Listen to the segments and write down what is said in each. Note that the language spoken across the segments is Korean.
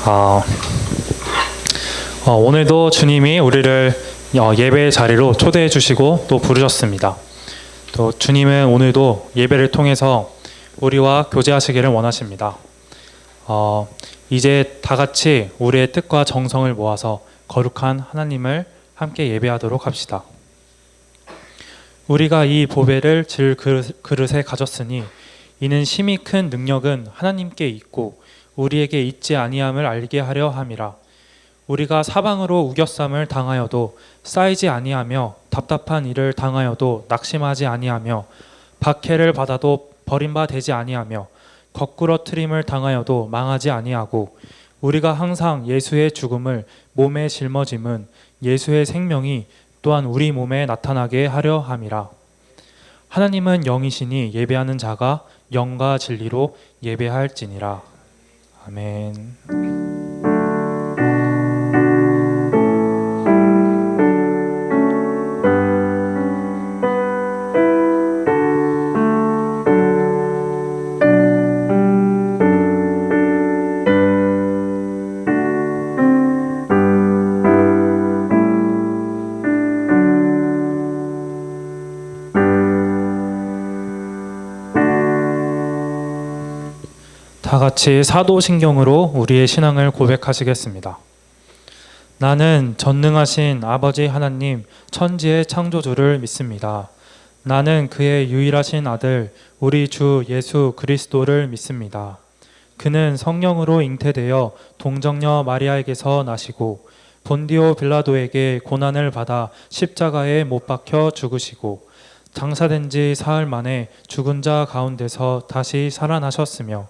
어, 오늘도 주님이 우리를 예배의 자리로 초대해 주시고 또 부르셨습니다. 또 주님은 오늘도 예배를 통해서 우리와 교제하시기를 원하십니다. 이제 다 같이 우리의 뜻과 정성을 모아서 거룩한 하나님을 함께 예배하도록 합시다. 우리가 이 보배를 질 그릇에 가졌으니 이는 심히 큰 능력은 하나님께 있고 우리에게 있지 아니함을 알게 하려 함이라. 우리가 사방으로 우겨쌈을 당하여도 쌓이지 아니하며 답답한 일을 당하여도 낙심하지 아니하며 박해를 받아도 버림바 되지 아니하며 거꾸러뜨림을 당하여도 망하지 아니하고 우리가 항상 예수의 죽음을 몸에 짊어짐은 예수의 생명이 또한 우리 몸에 나타나게 하려 함이라. 하나님은 영이시니 예배하는 자가 영과 진리로 예배할지니라. 아멘. 다 같이 사도신경으로 우리의 신앙을 고백하시겠습니다. 나는 전능하신 아버지 하나님 천지의 창조주를 믿습니다. 나는 그의 유일하신 아들 우리 주 예수 그리스도를 믿습니다. 그는 성령으로 잉태되어 동정녀 마리아에게서 나시고 본디오 빌라도에게 고난을 받아 십자가에 못 박혀 죽으시고 장사된 지 사흘 만에 죽은 자 가운데서 다시 살아나셨으며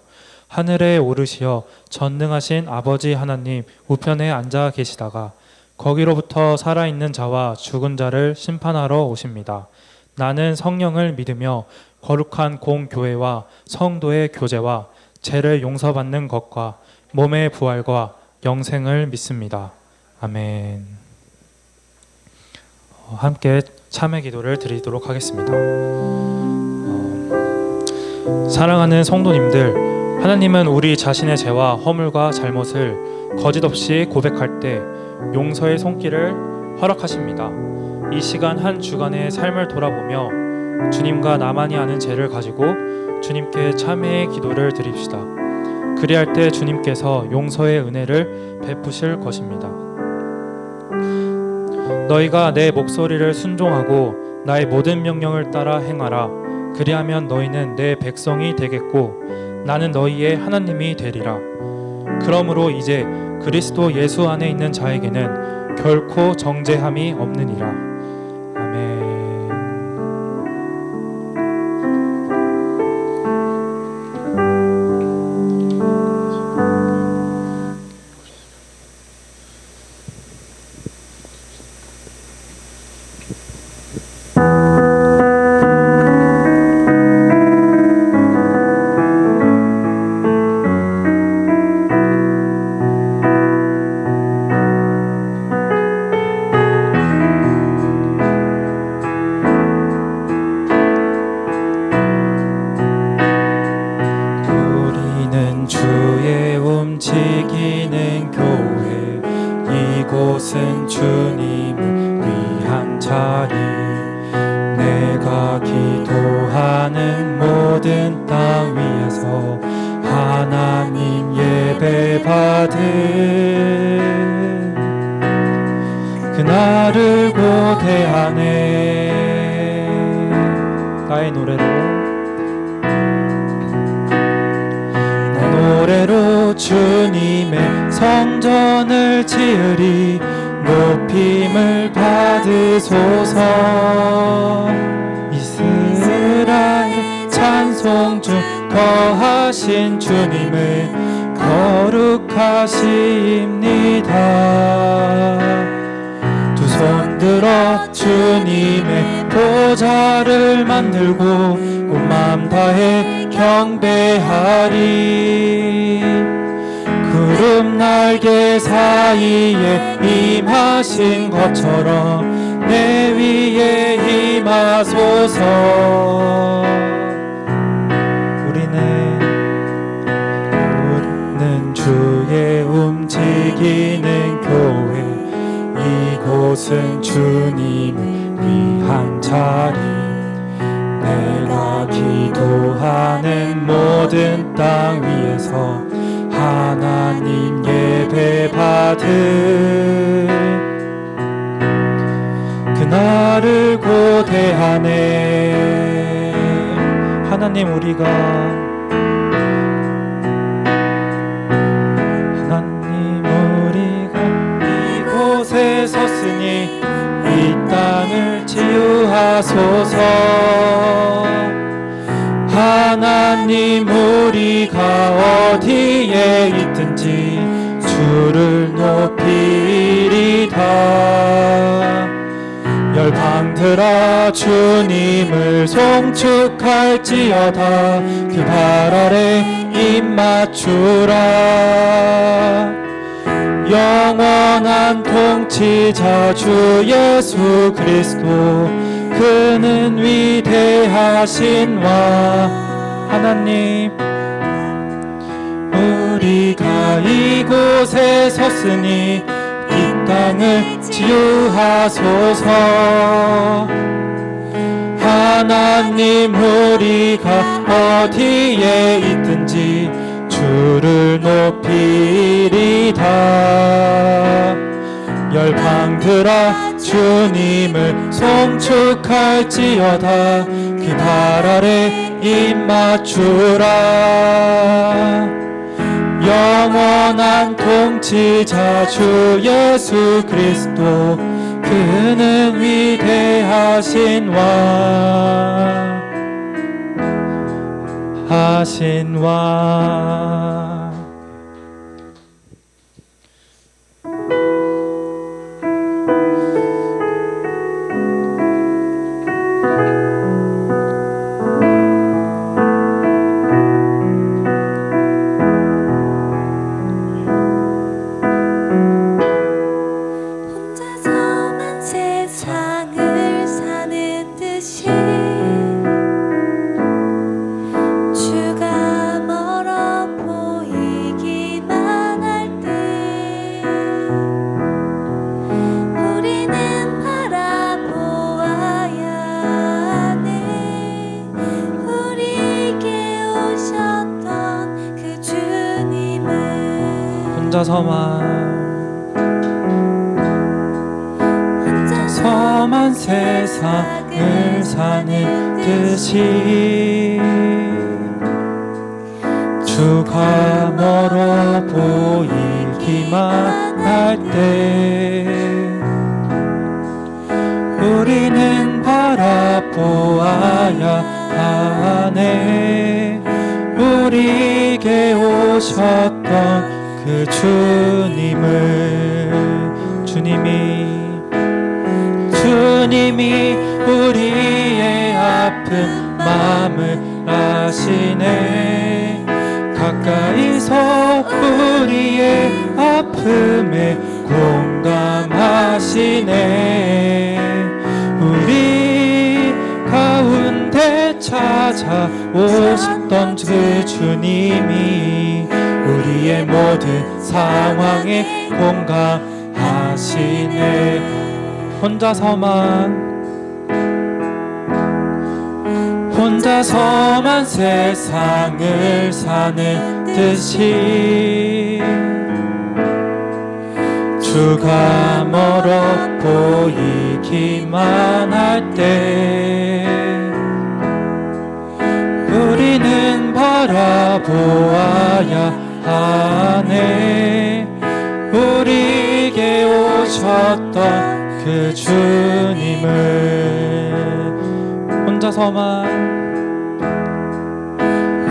하늘에 오르시어 전능하신 아버지 하나님 우편에 앉아 계시다가 거기로부터 살아있는 자와 죽은 자를 심판하러 오십니다. 나는 성령을 믿으며 거룩한 공교회와 성도의 교제와 죄를 용서받는 것과 몸의 부활과 영생을 믿습니다. 아멘. 함께 참회 기도를 드리도록 하겠습니다. 사랑하는 성도님들, 하나님은 우리 자신의 죄와 허물과 잘못을 거짓없이 고백할 때 용서의 손길을 허락하십니다. 이 시간 한 주간의 삶을 돌아보며 주님과 나만이 아는 죄를 가지고 주님께 참회의 기도를 드립시다. 그리할 때 주님께서 용서의 은혜를 베푸실 것입니다. 너희가 내 목소리를 순종하고 나의 모든 명령을 따라 행하라. 그리하면 너희는 내 백성이 되겠고 나는 너희의 하나님이 되리라. 그러므로 이제 그리스도 예수 안에 있는 자에게는 결코 정죄함이 없느니라. 아멘. 이곳은 주님을 위한 자리. 내가 기도하는 모든 땅 위에서 하나님 예배 받은 그날을 고대하네. 나의 노래로 주님의 성전을 지으리. 높임을 받으소서. 이스라엘 찬송 중 거하신 주님을 거룩하십니다. 두 손 들어 주님의 보좌를 만들고 온 마음 다해 경배하리. 구름 날개 사이에 임하신 것처럼 내 위에 임하소서. 우리는 주의 섬기는 교회, 이곳은 주님을 위한 자리. 내가 기도하는 모든 땅 위에서 하나님 예배 받을 그날을 고대하네. 하나님 우리가 이곳에 섰으니 이 땅을 치유하소서. 하나님 우리가 어디에 있든지 주를 높이리다. 열방들아 주님을 송축할지어다. 그 발 아래 입 맞추라. 영원한 통치자 주 예수 그리스도, 그는 위대하신 왕. 하나님 우리가 이곳에 섰으니 이 땅을 치유하소서. 하나님 우리가 어디에 있든지 주를 높이리다. 열방들아 주님을 송축할지어다. 그 발 아래 입 맞추라. 영원한 통치자 주 예수 그리스도, 그는 위대하신 왕. 하신 왕. 혼자서만 세상을 사는 듯이 주가 멀어 보이기만 할 때 우리는 바라보아야 하네. 우리에게 오셨던 그 주님을. 혼자서만 세상을 사는 듯이 주가 멀어 보이기만 할 때 우리는 바라보아야 하네. 우리에게 오셨던 그 주님이 우리의 아픈 마음을 아시네. 가까이서 우리의 아픔에 공감하시네. 우리 가운데 찾아오셨던 그 주님이 우리의 모든 상황에 공감하시네. 혼자서만 세상을 사는 듯이 주가 멀어 보이기만 할 때 우리는 바라보아야 하네. 우리에게 오셨던 그 주님을.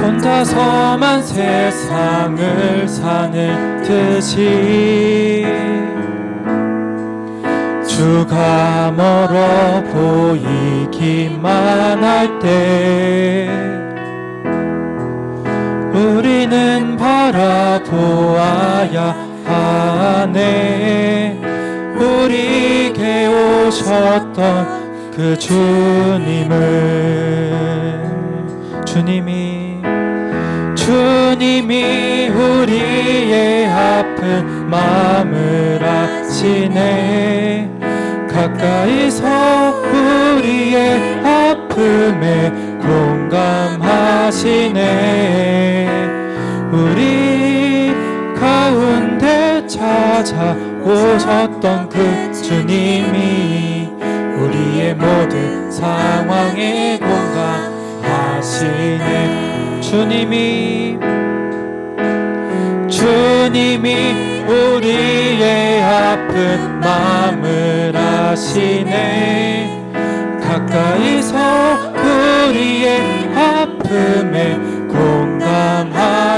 혼자서만 세상을 사는 듯이 주가 멀어 보이기만 할 때 우리는 바라보아야 하네. 우리에게 오셨던 그 주님이 우리의 우리의 아픈 마음을 아시네. 가까이서 우리의 아픔에 공감하시네. 우리 가운데 찾아오셨던 그 주님이 우리의 모든 상황에 공감하시네. 주님이 우리의 아픈 마음을 아시네. 가까이서 우리의 아픔에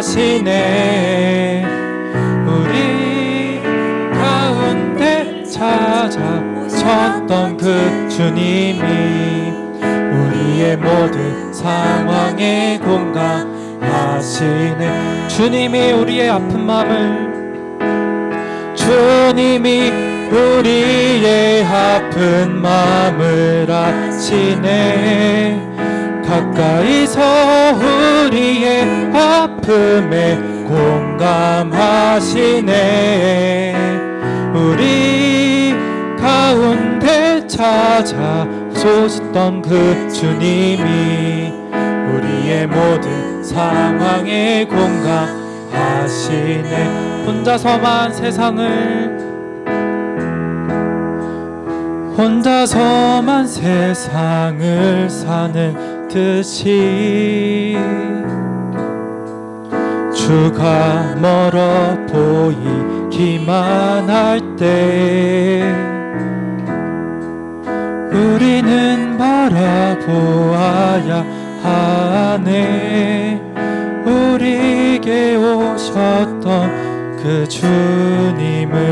공감하시네. 우리 가운데 찾아오셨던 그 주님이 우리의 모든 상황에 공감하시네. 주님이 우리의 아픈 마음을 아시네. 가까이서 우리의 아픔에 공감하시네. 우리 가운데 찾아오셨던 그 주님이 우리의 모든 상황에 공감하시네. 혼자서만 세상을 사는 듯이 주가 멀어 보이기만 할 때 우리는 바라보아야 하네. 우리에게 오셨던 그 주님을.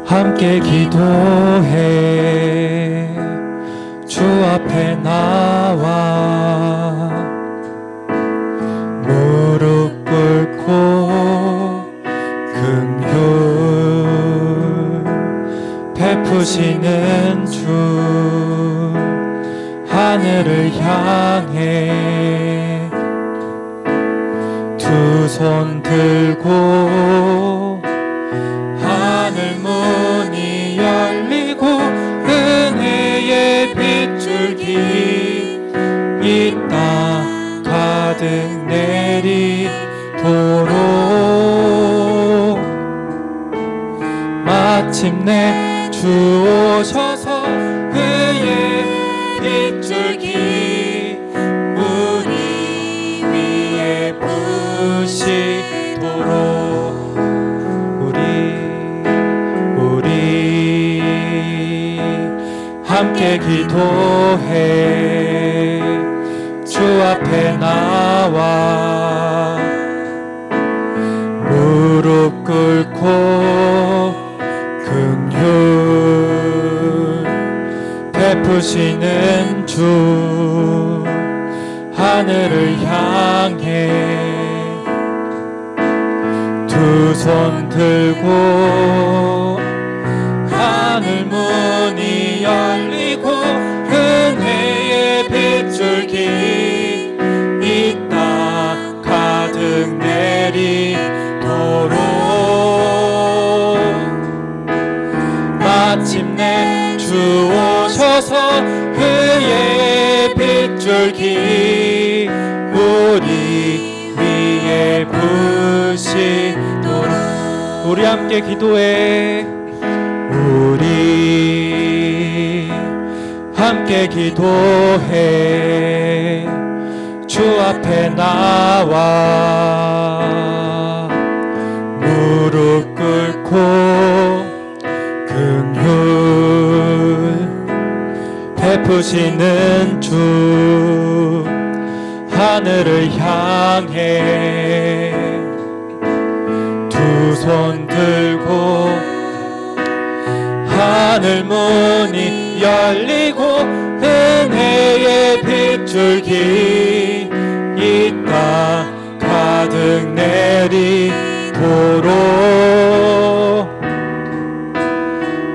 함께 기도해 주 앞에 나와 무릎 꿇고 긍휼 베푸시는 주 하늘을 향해 두 손 들고 하늘 문이 열리고 은혜의 빗줄기 이 땅 가득 내리도록 마침내 주 오셔서 그의 빗줄기 우리 위에 부시도록 함께 기도해 주 앞에 나와 무릎 꿇고 긍휼 베푸시는 주 하늘을 향해 두 손 들고 하늘 문이 열리고 은혜의 빗줄기 이 땅 가득 내리도록 마침내 주 오셔서 그의 빗줄기 우리 위에 부시도록 우리 함께 기도해 우리 함께 기도해 주 앞에 나와 무릎 꿇고 긍휼 베푸시는 주 하늘을 향해 두 손 들고 하늘 문이 열리고 은혜의 빗줄기 이 땅 가득 내리도록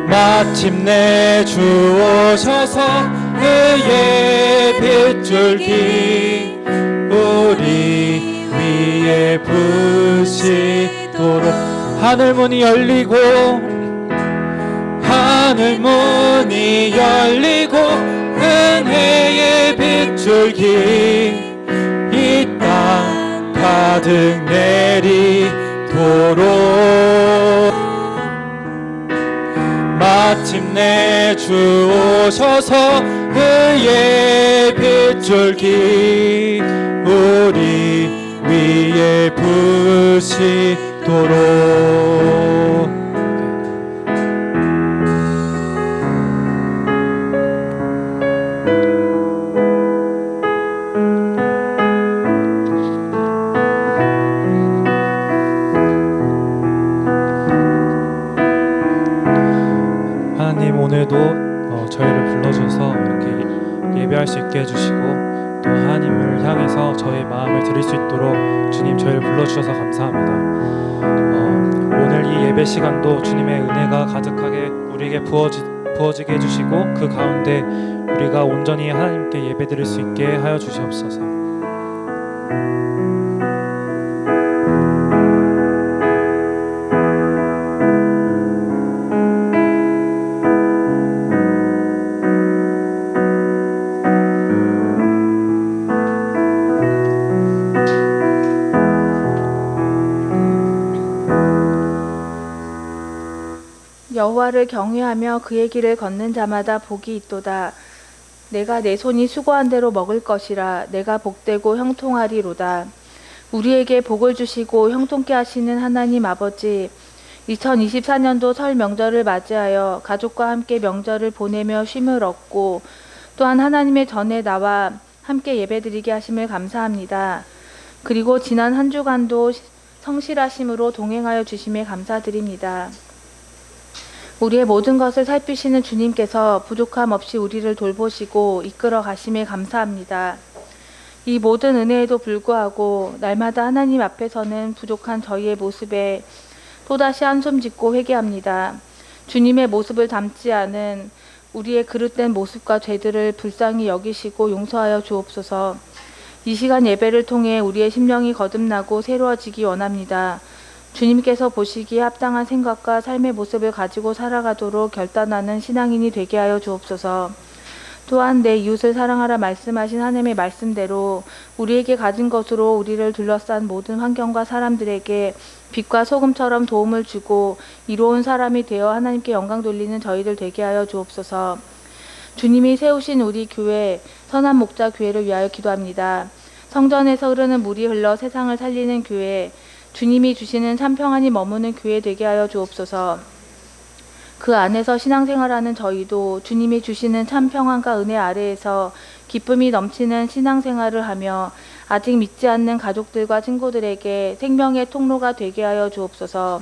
마침내 주 오셔서 의의 빗줄기 우리 위에 부시도록 하늘 문이 열리고 하늘 문이 열리고 은혜의 빗줄기 이 땅 가득 내리도록 마침내 주 오셔서 의의 빗줄기 우리 위에 부시도록 하나님, 오늘도 저희를 불러주셔서 이렇게 예배할 수 있게 해주시고 또 하나님을 향해서 저의 마음을 드릴 수 있도록 주님 저희를 불러주셔서 감사합니다. 오늘 이 예배 시간도 주님의 은혜가 가득하게 우리에게 부어지게 해주시고 그 가운데 우리가 온전히 하나님께 예배드릴 수 있게 하여 주시옵소서. 여호와를 경외하며 그의 길을 걷는 자마다 복이 있도다. 내가 내 손이 수고한 대로 먹을 것이라. 내가 복되고 형통하리로다. 우리에게 복을 주시고 형통케 하시는 하나님 아버지, 2024년도 설 명절을 맞이하여 가족과 함께 명절을 보내며 쉼을 얻고 또한 하나님의 전에 나와 함께 예배드리게 하심을 감사합니다. 그리고 지난 한 주간도 성실하심으로 동행하여 주심에 감사드립니다. 우리의 모든 것을 살피시는 주님께서 부족함 없이 우리를 돌보시고 이끌어 가심에 감사합니다. 이 모든 은혜에도 불구하고 날마다 하나님 앞에서는 부족한 저희의 모습에 또다시 한숨 짓고 회개합니다. 주님의 모습을 닮지 않은 우리의 그릇된 모습과 죄들을 불쌍히 여기시고 용서하여 주옵소서. 이 시간 예배를 통해 우리의 심령이 거듭나고 새로워지기 원합니다. 주님께서 보시기에 합당한 생각과 삶의 모습을 가지고 살아가도록 결단하는 신앙인이 되게 하여 주옵소서. 또한 내 이웃을 사랑하라 말씀하신 하나님의 말씀대로 우리에게 가진 것으로 우리를 둘러싼 모든 환경과 사람들에게 빛과 소금처럼 도움을 주고 이로운 사람이 되어 하나님께 영광 돌리는 저희들 되게 하여 주옵소서. 주님이 세우신 우리 교회 선한 목자 교회를 위하여 기도합니다. 성전에서 흐르는 물이 흘러 세상을 살리는 교회, 주님이 주시는 참 평안이 머무는 교회 되게 하여 주옵소서. 그 안에서 신앙생활하는 저희도 주님이 주시는 참 평안과 은혜 아래에서 기쁨이 넘치는 신앙생활을 하며 아직 믿지 않는 가족들과 친구들에게 생명의 통로가 되게 하여 주옵소서.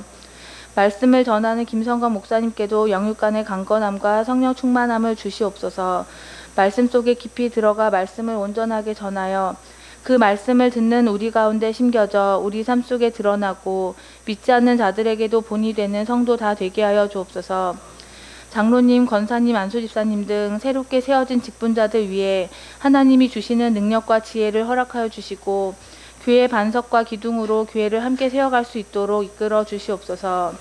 말씀을 전하는 김성건 목사님께도 영육간의 강건함과 성령 충만함을 주시옵소서. 말씀 속에 깊이 들어가 말씀을 온전하게 전하여 그 말씀을 듣는 우리 가운데 심겨져 우리 삶 속에 드러나고 믿지 않는 자들에게도 본이 되는 성도 다 되게 하여 주옵소서. 장로님, 권사님, 안수집사님 등 새롭게 세워진 직분자들 위해 하나님이 주시는 능력과 지혜를 허락하여 주시고 교회 반석과 기둥으로 교회를 함께 세워갈 수 있도록 이끌어 주시옵소서.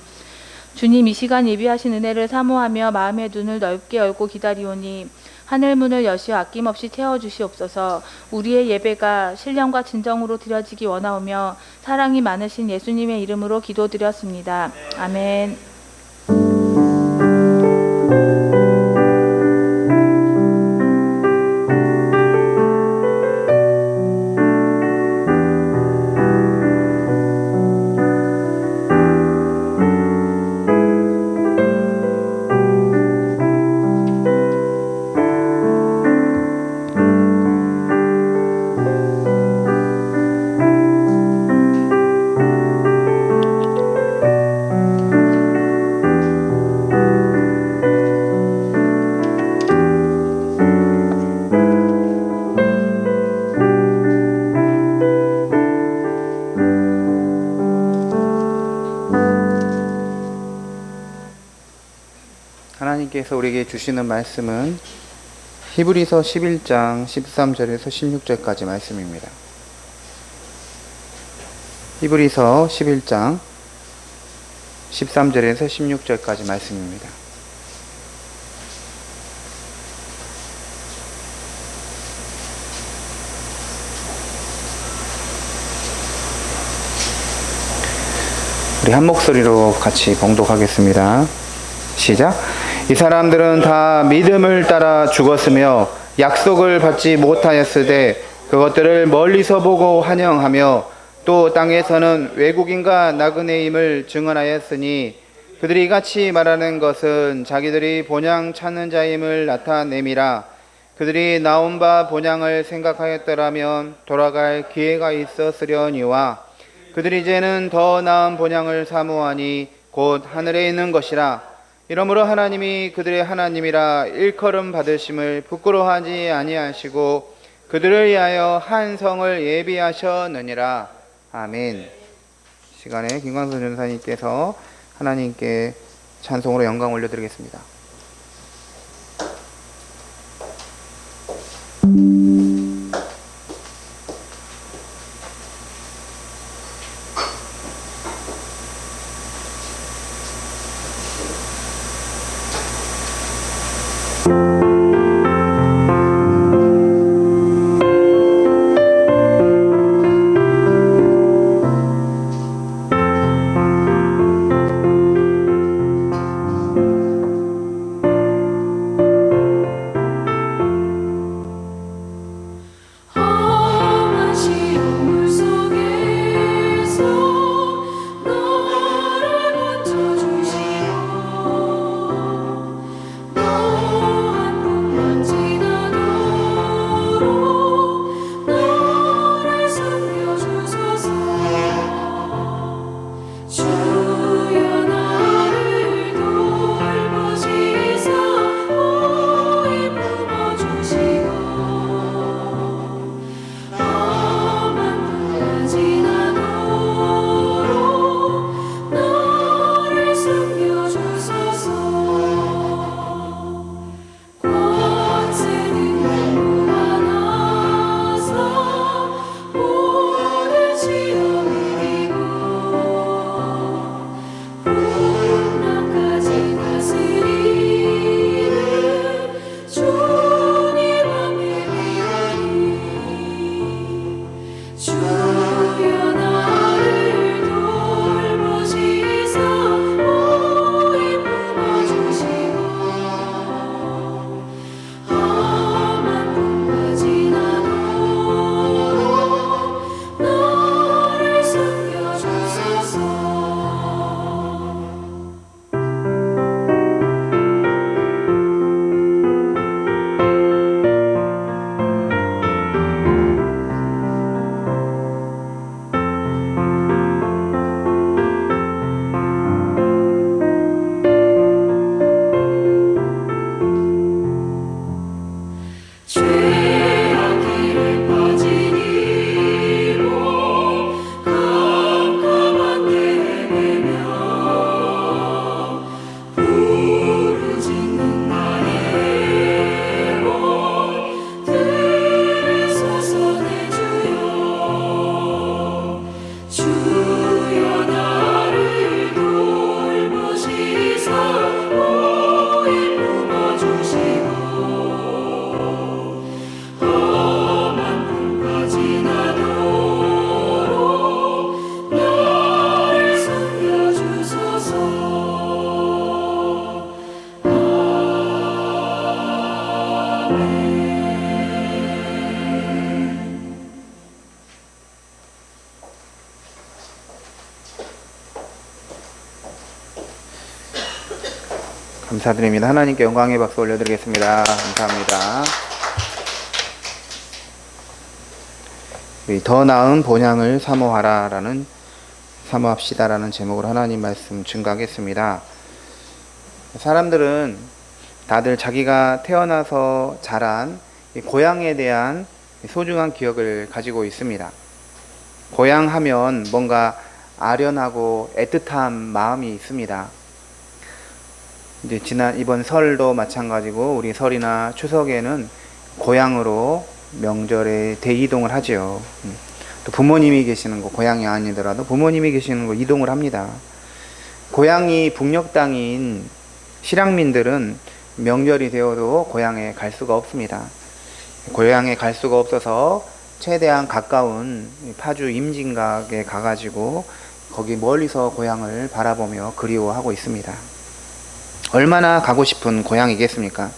주님, 이 시간 예비하신 은혜를 사모하며 마음의 눈을 넓게 열고 기다리오니 하늘문을 여시어 아낌없이 채워주시옵소서. 우리의 예배가 신령과 진정으로 드려지기 원하오며 사랑이 많으신 예수님의 이름으로 기도드렸습니다. 아멘. 하나님께서 우리에게 주시는 말씀은 히브리서 11장 13절에서 16절까지 말씀입니다. 히브리서 11장 13절에서 16절까지 말씀입니다. 우리 한 목소리로 같이 봉독하겠습니다. 시작. 이 사람들은 다 믿음을 따라 죽었으며 약속을 받지 못하였으되 그것들을 멀리서 보고 환영하며 또 땅에서는 외국인과 나그네임을 증언하였으니 그들이 같이 말하는 것은 자기들이 본향 찾는 자임을 나타냄이라. 그들이 나온 바 본향을 생각하였더라면 돌아갈 기회가 있었으려니와 그들이 이제는 더 나은 본향을 사모하니 곧 하늘에 있는 것이라. 이러므로 하나님이 그들의 하나님이라 일컬음 받으심을 부끄러워하지 아니하시고 그들을 위하여 한 성을 예비하셨느니라. 아멘. 시간에 김광선 전사님께서 하나님께 찬송으로 영광 올려드리겠습니다. 감사드립니다. 하나님께 영광의 박수 올려드리겠습니다. 감사합니다. 우리 더 나은 본향을 사모합시다라는 제목으로 하나님 말씀 증거하겠습니다. 사람들은 다들 자기가 태어나서 자란 고향에 대한 소중한 기억을 가지고 있습니다. 고향 하면 뭔가 아련하고 애틋한 마음이 있습니다. 이제 이번 설도 마찬가지고 우리 설이나 추석에는 고향으로 명절에 대이동을 하죠. 또 부모님이 계시는 곳, 고향이 아니더라도 부모님이 계시는 곳 이동을 합니다. 고향이 북녘 땅인 실향민들은 명절이 되어도 고향에 갈 수가 없습니다. 고향에 갈 수가 없어서 최대한 가까운 파주 임진각에 가가지고 거기 멀리서 고향을 바라보며 그리워하고 있습니다. 얼마나 가고 싶은 고향이겠습니까?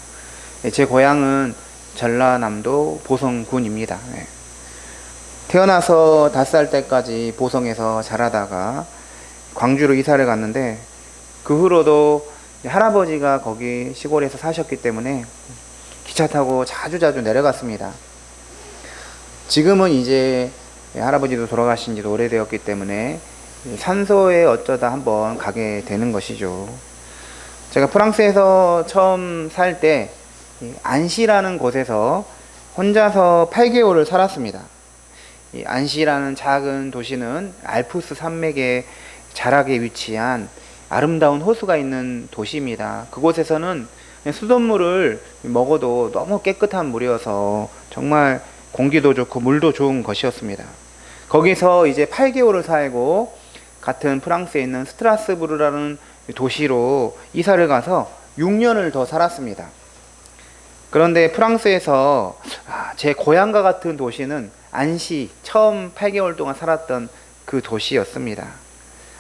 제 고향은 전라남도 보성군입니다. 태어나서 5살 때까지 보성에서 자라다가 광주로 이사를 갔는데 그 후로도 할아버지가 거기 시골에서 사셨기 때문에 기차 타고 자주 내려갔습니다. 지금은 이제 할아버지도 돌아가신 지도 오래되었기 때문에 산소에 어쩌다 한번 가게 되는 것이죠. 제가 프랑스에서 처음 살 때 안시라는 곳에서 혼자서 8개월을 살았습니다. 이 안시라는 작은 도시는 알프스 산맥의 자락에 위치한 아름다운 호수가 있는 도시입니다. 그곳에서는 수돗물을 먹어도 너무 깨끗한 물이어서 정말 공기도 좋고 물도 좋은 것이었습니다. 거기서 이제 8개월을 살고 같은 프랑스에 있는 스트라스부르라는 도시로 이사를 가서 6년을 더 살았습니다. 그런데 프랑스에서 제 고향과 같은 도시는 안시, 처음 8개월 동안 살았던 그 도시였습니다.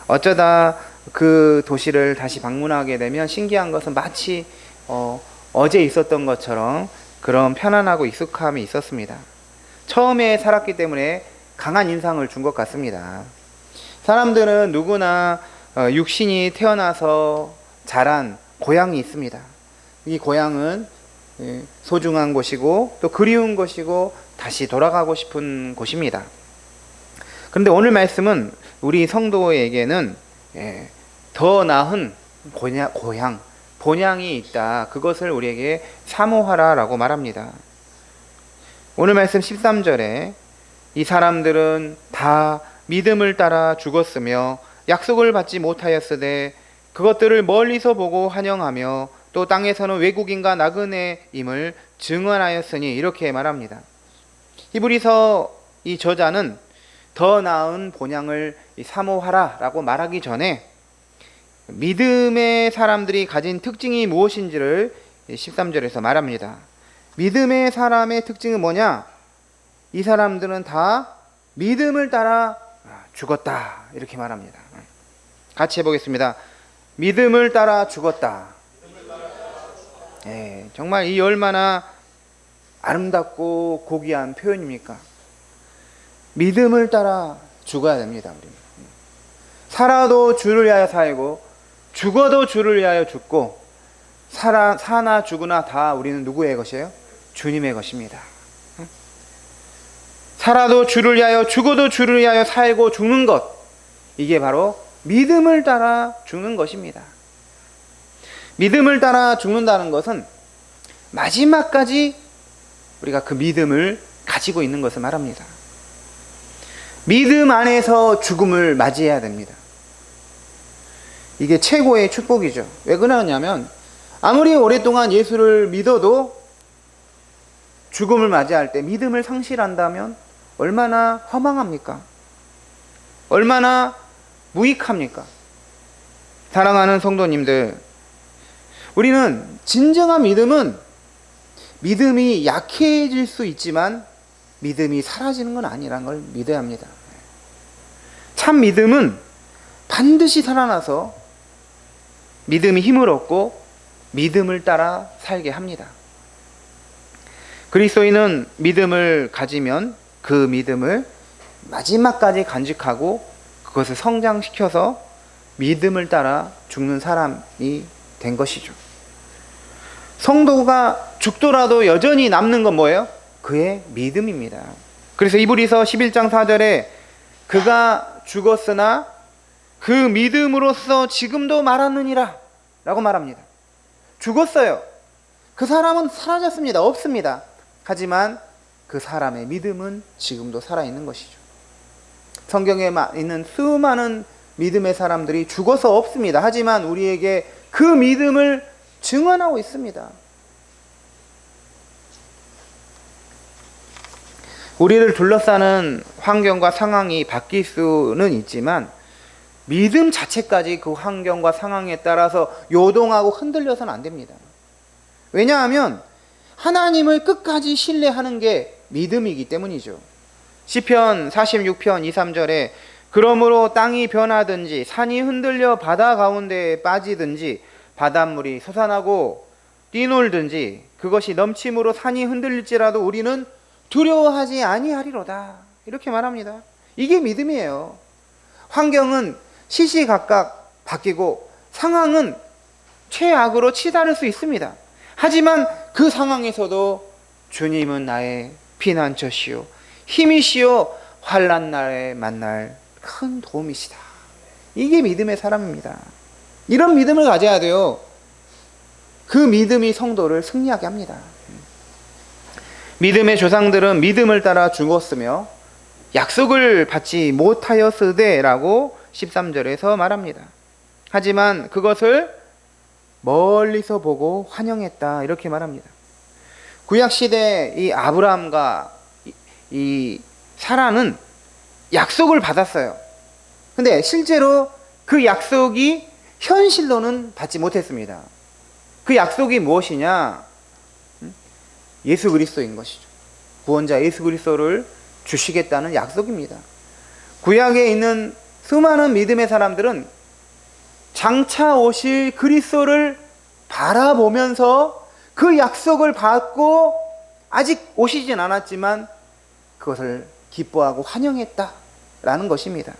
어쩌다 그 도시를 다시 방문하게 되면 신기한 것은 마치 어제 있었던 것처럼 그런 편안하고 익숙함이 있었습니다. 처음에 살았기 때문에 강한 인상을 준 것 같습니다. 사람들은 누구나 육신이 태어나서 자란 고향이 있습니다. 이 고향은 소중한 곳이고 또 그리운 곳이고 다시 돌아가고 싶은 곳입니다. 그런데 오늘 말씀은 우리 성도에게는 더 나은 고향, 본향이 있다. 그것을 우리에게 사모하라 라고 말합니다. 오늘 말씀 13절에 이 사람들은 다 믿음을 따라 죽었으며 약속을 받지 못하였으되 그것들을 멀리서 보고 환영하며 또 땅에서는 외국인과 나그네임을 증언하였으니 이렇게 말합니다. 히브리서 이 저자는 더 나은 본향을 사모하라 라고 말하기 전에 믿음의 사람들이 가진 특징이 무엇인지를 13절에서 말합니다. 믿음의 사람의 특징은 뭐냐? 이 사람들은 다 믿음을 따라 죽었다 이렇게 말합니다. 같이 해보겠습니다. 믿음을 따라 죽었다. 정말 이 얼마나 아름답고 고귀한 표현입니까? 믿음을 따라 죽어야 됩니다. 우리는. 살아도 주를 위하여 살고 죽어도 주를 위하여 죽고 사나 죽으나 다 우리는 누구의 것이에요? 주님의 것입니다. 살아도 주를 위하여 죽어도 주를 위하여 살고 죽는 것, 이게 바로 믿음을 따라 죽는 것입니다. 믿음을 따라 죽는다는 것은 마지막까지 우리가 그 믿음을 가지고 있는 것을 말합니다. 믿음 안에서 죽음을 맞이해야 됩니다. 이게 최고의 축복이죠. 왜 그러냐면 아무리 오랫동안 예수를 믿어도 죽음을 맞이할 때 믿음을 상실한다면 얼마나 허망합니까? 얼마나 무익합니까? 사랑하는 성도님들, 우리는 진정한 믿음이 약해질 수 있지만 믿음이 사라지는 건 아니라는 걸 믿어야 합니다. 참 믿음은 반드시 살아나서 믿음이 힘을 얻고 믿음을 따라 살게 합니다. 그리스도인은 믿음을 가지면 그 믿음을 마지막까지 간직하고 그것을 성장시켜서 믿음을 따라 죽는 사람이 된 것이죠. 성도가 죽더라도 여전히 남는 건 뭐예요? 그의 믿음입니다. 그래서 히브리서 11장 4절에 그가 죽었으나 그 믿음으로써 지금도 말하느니라 라고 말합니다. 죽었어요. 그 사람은 사라졌습니다. 없습니다. 하지만 그 사람의 믿음은 지금도 살아있는 것이죠. 성경에 있는 수많은 믿음의 사람들이 죽어서 없습니다. 하지만 우리에게 그 믿음을 증언하고 있습니다. 우리를 둘러싸는 환경과 상황이 바뀔 수는 있지만 믿음 자체까지 그 환경과 상황에 따라서 요동하고 흔들려서는 안 됩니다. 왜냐하면 하나님을 끝까지 신뢰하는 게 믿음이기 때문이죠. 시편 46편 2, 3절에 그러므로 땅이 변하든지 산이 흔들려 바다 가운데에 빠지든지 바닷물이 솟아나고 뛰놀든지 그것이 넘침으로 산이 흔들릴지라도 우리는 두려워하지 아니하리로다. 이렇게 말합니다. 이게 믿음이에요. 환경은 시시각각 바뀌고 상황은 최악으로 치달을 수 있습니다. 하지만 그 상황에서도 주님은 나의 피난처시요 힘이시요 환난 날에 만날 큰 도움이시다. 이게 믿음의 사람입니다. 이런 믿음을 가져야 돼요. 그 믿음이 성도를 승리하게 합니다. 믿음의 조상들은 믿음을 따라 죽었으며 약속을 받지 못하였으되라고 13절에서 말합니다. 하지만 그것을 멀리서 보고 환영했다 이렇게 말합니다. 구약시대 이 아브라함과 이 사라는 약속을 받았어요. 근데 실제로 그 약속이 현실로는 받지 못했습니다. 그 약속이 무엇이냐? 예수 그리스도인 것이죠. 구원자 예수 그리스도를 주시겠다는 약속입니다. 구약에 있는 수많은 믿음의 사람들은 장차 오실 그리스도를 바라보면서 그 약속을 받고 아직 오시진 않았지만 그것을 기뻐하고 환영했다라는 것입니다.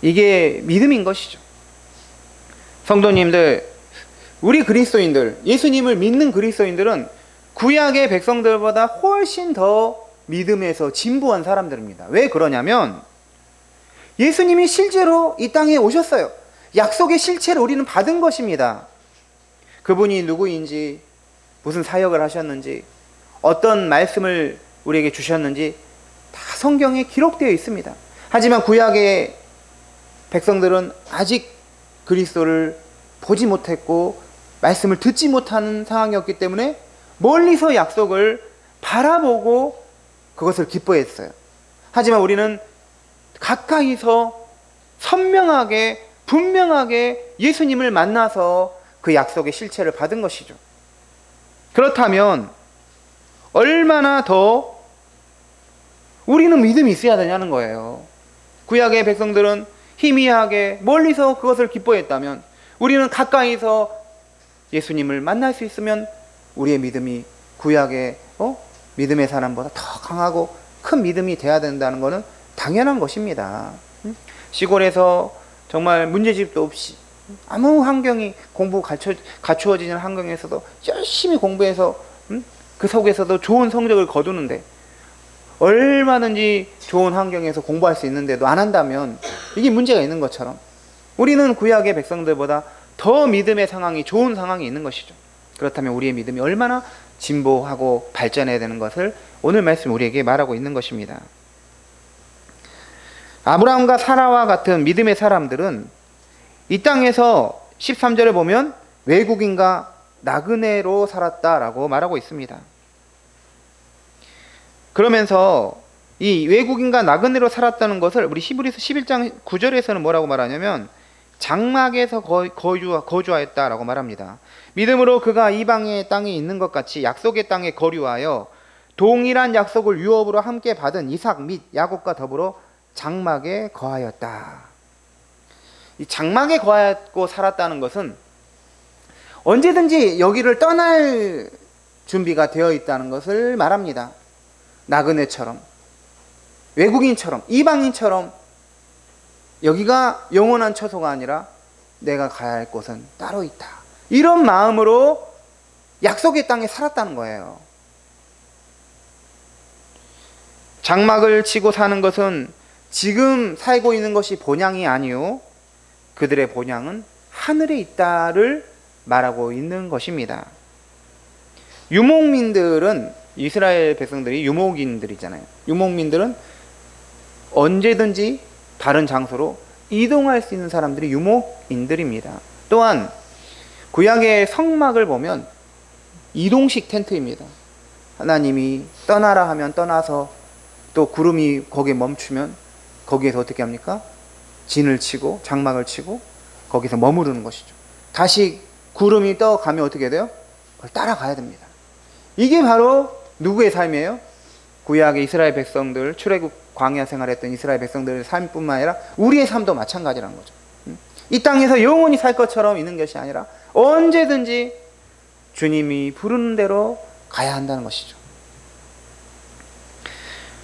이게 믿음인 것이죠. 성도님들, 우리 그리스도인들, 예수님을 믿는 그리스도인들은 구약의 백성들보다 훨씬 더 믿음에서 진보한 사람들입니다. 왜 그러냐면 예수님이 실제로 이 땅에 오셨어요. 약속의 실체를 우리는 받은 것입니다. 그분이 누구인지, 무슨 사역을 하셨는지, 어떤 말씀을 우리에게 주셨는지 다 성경에 기록되어 있습니다. 하지만 구약의 백성들은 아직 그리스도를 보지 못했고 말씀을 듣지 못하는 상황이었기 때문에 멀리서 약속을 바라보고 그것을 기뻐했어요. 하지만 우리는 가까이서 선명하게 분명하게 예수님을 만나서 그 약속의 실체를 받은 것이죠. 그렇다면 얼마나 더 우리는 믿음이 있어야 되냐는 거예요. 구약의 백성들은 희미하게 멀리서 그것을 기뻐했다면 우리는 가까이서 예수님을 만날 수 있으면 우리의 믿음이 구약의 믿음의 사람보다 더 강하고 큰 믿음이 돼야 된다는 것은 당연한 것입니다. 시골에서 정말 문제집도 없이 아무 환경이 공부 갖추어지는 환경에서도 열심히 공부해서 그 속에서도 좋은 성적을 거두는데 얼마든지 좋은 환경에서 공부할 수 있는데도 안 한다면 이게 문제가 있는 것처럼 우리는 구약의 백성들보다 더 믿음의 상황이 좋은 상황이 있는 것이죠. 그렇다면 우리의 믿음이 얼마나 진보하고 발전해야 되는 것을 오늘 말씀 우리에게 말하고 있는 것입니다. 아브라함과 사라와 같은 믿음의 사람들은 이 땅에서 13절을 보면 외국인과 나그네로 살았다라고 말하고 있습니다. 그러면서 이 외국인과 나그네로 살았다는 것을 우리 히브리서 11장 9절에서는 뭐라고 말하냐면 장막에서 거주하였다라고 말합니다. 믿음으로 그가 이방의 땅에 있는 것 같이 약속의 땅에 거류하여 동일한 약속을 유업으로 함께 받은 이삭 및 야곱과 더불어 장막에 거하였다. 이 장막에 거하였고 살았다는 것은 언제든지 여기를 떠날 준비가 되어 있다는 것을 말합니다. 나그네처럼, 외국인처럼, 이방인처럼 여기가 영원한 처소가 아니라 내가 가야 할 곳은 따로 있다. 이런 마음으로 약속의 땅에 살았다는 거예요. 장막을 치고 사는 것은 지금 살고 있는 것이 본향이 아니요 그들의 본향은 하늘에 있다를 말하고 있는 것입니다. 유목민들은 이스라엘 백성들이 유목인들이잖아요. 유목민들은 언제든지 다른 장소로 이동할 수 있는 사람들이 유목인들입니다. 또한 구약의 성막을 보면 이동식 텐트입니다. 하나님이 떠나라 하면 떠나서 또 구름이 거기에 멈추면 거기에서 어떻게 합니까? 진을 치고 장막을 치고 거기서 머무르는 것이죠. 다시 구름이 떠가면 어떻게 돼요? 그걸 따라가야 됩니다. 이게 바로 누구의 삶이에요? 구약의 이스라엘 백성들, 출애굽 광야 생활했던 이스라엘 백성들의 삶뿐만 아니라 우리의 삶도 마찬가지라는 거죠. 이 땅에서 영원히 살 것처럼 있는 것이 아니라 언제든지 주님이 부르는 대로 가야 한다는 것이죠.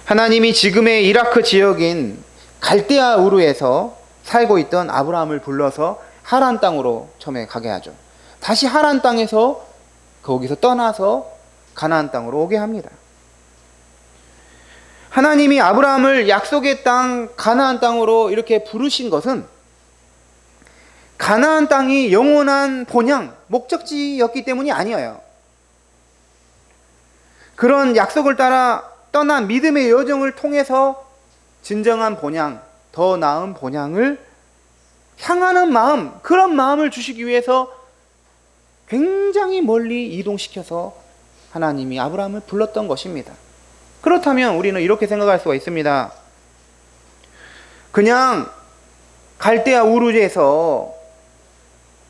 하나님이 지금의 이라크 지역인 갈대아 우르에서 살고 있던 아브라함을 불러서 하란 땅으로 처음에 가게 하죠. 다시 하란 땅에서 거기서 떠나서 가나안 땅으로 오게 합니다. 하나님이 아브라함을 약속의 땅 가나안 땅으로 이렇게 부르신 것은 가나안 땅이 영원한 본향, 목적지였기 때문이 아니에요. 그런 약속을 따라 떠난 믿음의 여정을 통해서 진정한 본향, 더 나은 본향을 향하는 마음, 그런 마음을 주시기 위해서 굉장히 멀리 이동시켜서 하나님이 아브라함을 불렀던 것입니다. 그렇다면 우리는 이렇게 생각할 수가 있습니다. 그냥 갈대아 우르에서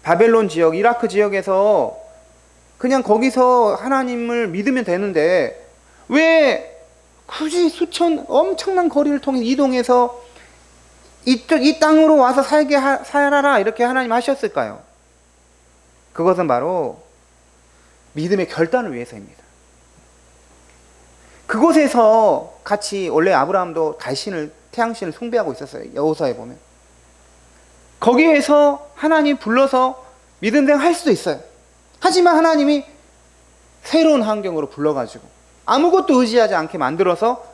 바벨론 지역, 이라크 지역에서 그냥 거기서 하나님을 믿으면 되는데 왜 굳이 엄청난 거리를 통해 이동해서 이 땅으로 와서 살아라 이렇게 하나님 하셨을까요? 그것은 바로 믿음의 결단을 위해서입니다. 그곳에서 같이 원래 아브라함도 달신을, 태양신을 숭배하고 있었어요. 여호수아에 보면. 거기에서 하나님 불러서 믿음 생활 할 수도 있어요. 하지만 하나님이 새로운 환경으로 불러가지고 아무것도 의지하지 않게 만들어서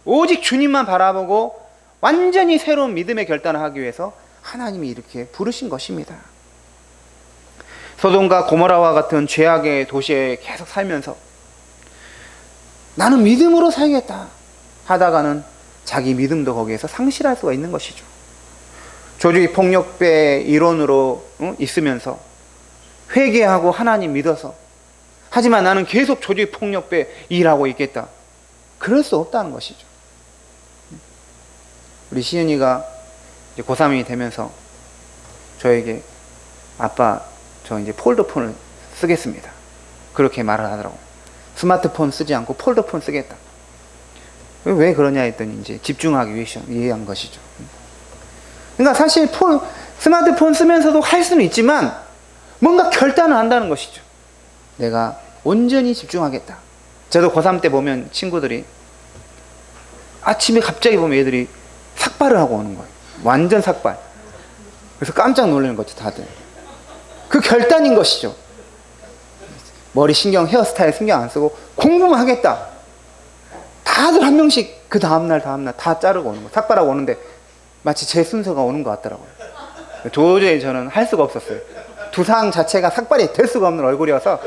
오직 주님만 바라보고 완전히 새로운 믿음의 결단을 하기 위해서 하나님이 이렇게 부르신 것입니다. 소돔과 고모라와 같은 죄악의 도시에 계속 살면서 나는 믿음으로 살겠다 하다가는 자기 믿음도 거기에서 상실할 수가 있는 것이죠. 조직 폭력배 일원으로 있으면서 회개하고 하나님 믿어서 하지만 나는 계속 조직 폭력배 일하고 있겠다. 그럴 수 없다는 것이죠. 우리 시은이가 이제 고3이 되면서 저에게 아빠 저 이제 폴더폰을 쓰겠습니다. 그렇게 말을 하더라고. 스마트폰 쓰지 않고 폴더폰 쓰겠다. 왜 그러냐 했더니 이제 집중하기 위한 것이죠. 그러니까 사실 스마트폰 쓰면서도 할 수는 있지만 뭔가 결단을 한다는 것이죠. 내가 온전히 집중하겠다. 저도 고3 때 보면 친구들이 아침에 갑자기 보면 애들이 삭발을 하고 오는 거예요. 완전 삭발. 그래서 깜짝 놀라는 거죠, 다들. 그 결단인 것이죠. 머리 신경, 헤어스타일 신경 안 쓰고 공부만 하겠다. 다들 한 명씩 그 다음날 다 자르고 오는 거예요. 삭발하고 오는데 마치 제 순서가 오는 것 같더라고요. 도저히 저는 할 수가 없었어요. 두상 자체가 삭발이 될 수가 없는 얼굴이어서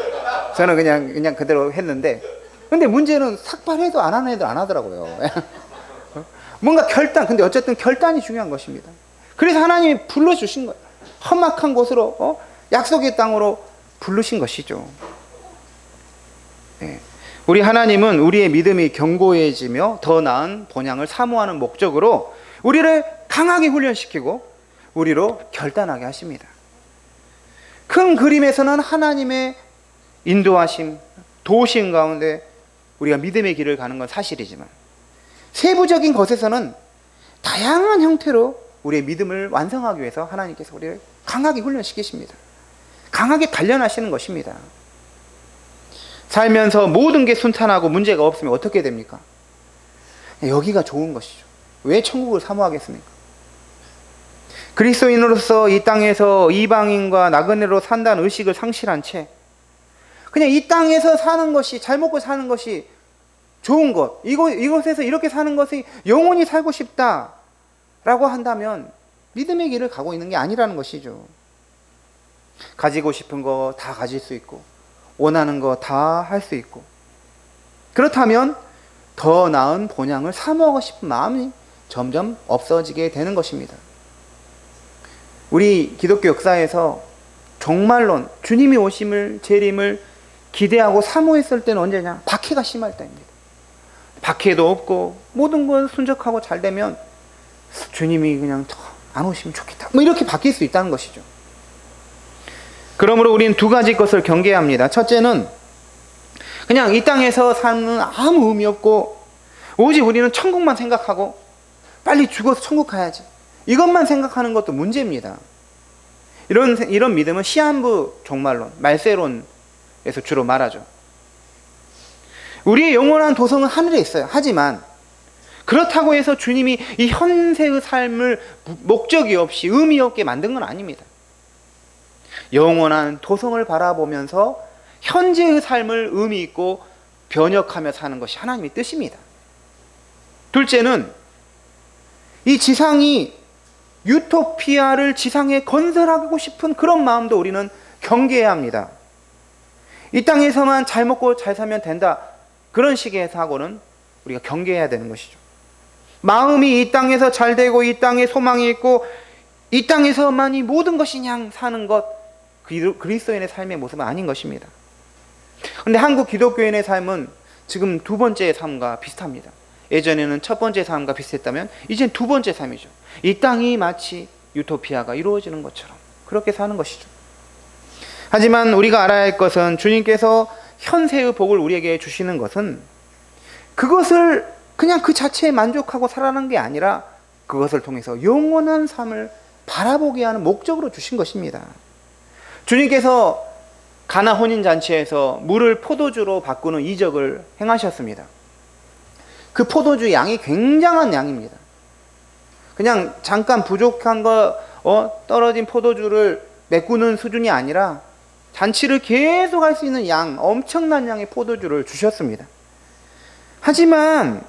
저는 그냥 그대로 했는데, 근데 문제는 삭발해도 안 하는 애들 안 하더라고요. 뭔가 근데 어쨌든 결단이 중요한 것입니다. 그래서 하나님이 불러주신 거예요. 험악한 곳으로, 약속의 땅으로 부르신 것이죠. 네. 우리 하나님은 우리의 믿음이 견고해지며 더 나은 본향을 사모하는 목적으로 우리를 강하게 훈련시키고 우리로 결단하게 하십니다. 큰 그림에서는 하나님의 인도하심, 도우심 가운데 우리가 믿음의 길을 가는 건 사실이지만 세부적인 것에서는 다양한 형태로 우리의 믿음을 완성하기 위해서 하나님께서 우리를 강하게 훈련시키십니다. 강하게 단련하시는 것입니다. 살면서 모든 게 순탄하고 문제가 없으면 어떻게 됩니까? 여기가 좋은 것이죠. 왜 천국을 사모하겠습니까? 그리스도인으로서 이 땅에서 이방인과 나그네로 산다는 의식을 상실한 채 그냥 이 땅에서 사는 것이, 잘 먹고 사는 것이 좋은 것, 이곳에서 이렇게 사는 것이 영원히 살고 싶다라고 한다면 믿음의 길을 가고 있는 게 아니라는 것이죠. 가지고 싶은 거 다 가질 수 있고 원하는 거 다 할 수 있고, 그렇다면 더 나은 본향을 사모하고 싶은 마음이 점점 없어지게 되는 것입니다. 우리 기독교 역사에서 정말로 주님이 오심을, 재림을 기대하고 사모했을 때는 언제냐? 박해가 심할 때입니다. 박해도 없고 모든 건 순적하고 잘 되면 주님이 그냥 안 오시면 좋겠다, 뭐 이렇게 바뀔 수 있다는 것이죠. 그러므로 우리는 두 가지 것을 경계해야 합니다. 첫째는 그냥 이 땅에서 사는 아무 의미 없고 오직 우리는 천국만 생각하고 빨리 죽어서 천국 가야지, 이것만 생각하는 것도 문제입니다. 이런 믿음은 시한부 종말론, 말세론에서 주로 말하죠. 우리의 영원한 도성은 하늘에 있어요. 하지만 그렇다고 해서 주님이 이 현세의 삶을 목적이 없이 의미 없게 만든 건 아닙니다. 영원한 도성을 바라보면서 현재의 삶을 의미 있고 변혁하며 사는 것이 하나님의 뜻입니다. 둘째는 이 지상이 유토피아를 지상에 건설하고 싶은 그런 마음도 우리는 경계해야 합니다. 이 땅에서만 잘 먹고 잘 살면 된다, 그런 식의 사고는 우리가 경계해야 되는 것이죠. 마음이 이 땅에서 잘 되고 이 땅에 소망이 있고 이 땅에서만이 모든 것이 그냥 사는 것, 그리스도인의 삶의 모습은 아닌 것입니다. 그런데 한국 기독교인의 삶은 지금 두 번째 삶과 비슷합니다. 예전에는 첫 번째 삶과 비슷했다면 이젠 두 번째 삶이죠. 이 땅이 마치 유토피아가 이루어지는 것처럼 그렇게 사는 것이죠. 하지만 우리가 알아야 할 것은 주님께서 현세의 복을 우리에게 주시는 것은 그것을 그냥 그 자체에 만족하고 살아가는 게 아니라 그것을 통해서 영원한 삶을 바라보게 하는 목적으로 주신 것입니다. 주님께서 가나 혼인잔치에서 물을 포도주로 바꾸는 이적을 행하셨습니다. 그 포도주 양이 굉장한 양입니다. 그냥 잠깐 부족한 떨어진 포도주를 메꾸는 수준이 아니라 잔치를 계속 할 수 있는 양, 엄청난 양의 포도주를 주셨습니다. 하지만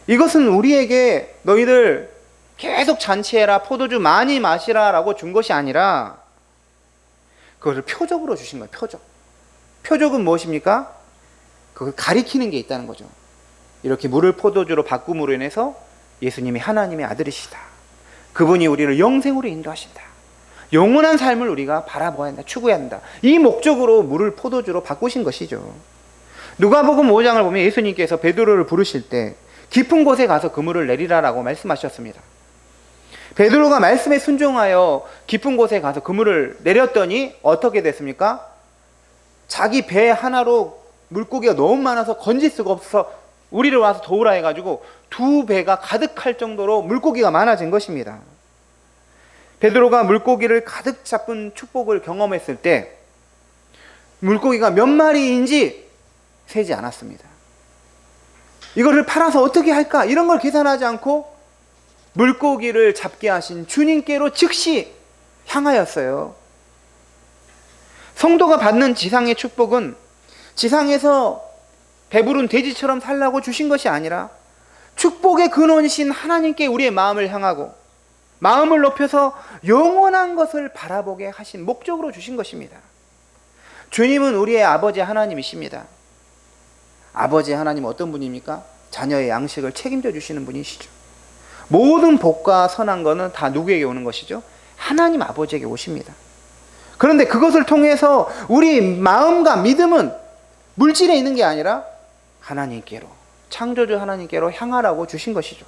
이것은 우리에게 너희들 계속 잔치해라, 포도주 많이 마시라 라고 준 것이 아니라 그것을 표적으로 주신 거예요. 표적은 무엇입니까? 그걸 가리키는 게 있다는 거죠. 이렇게 물을 포도주로 바꿈으로 인해서 예수님이 하나님의 아들이시다, 그분이 우리를 영생으로 인도하신다, 영원한 삶을 우리가 바라보아야 한다, 추구해야 한다, 이 목적으로 물을 포도주로 바꾸신 것이죠. 누가복음 5장을 보면 예수님께서 베드로를 부르실 때 깊은 곳에 가서 그물을 내리라라고 말씀하셨습니다. 베드로가 말씀에 순종하여 깊은 곳에 가서 그물을 내렸더니 어떻게 됐습니까? 자기 배 하나로 물고기가 너무 많아서 건질 수가 없어서 우리를 와서 도우라 해가지고 두 배가 가득할 정도로 물고기가 많아진 것입니다. 베드로가 물고기를 가득 잡은 축복을 경험했을 때 물고기가 몇 마리인지 세지 않았습니다. 이거를 팔아서 어떻게 할까, 이런 걸 계산하지 않고 물고기를 잡게 하신 주님께로 즉시 향하였어요. 성도가 받는 지상의 축복은 지상에서 배부른 돼지처럼 살라고 주신 것이 아니라 축복의 근원이신 하나님께 우리의 마음을 향하고 마음을 높여서 영원한 것을 바라보게 하신 목적으로 주신 것입니다. 주님은 우리의 아버지 하나님이십니다. 아버지 하나님은 어떤 분입니까? 자녀의 양식을 책임져 주시는 분이시죠. 모든 복과 선한 것은 다 누구에게 오는 것이죠? 하나님 아버지에게 오십니다. 그런데 그것을 통해서 우리 마음과 믿음은 물질에 있는 게 아니라 하나님께로, 창조주 하나님께로 향하라고 주신 것이죠.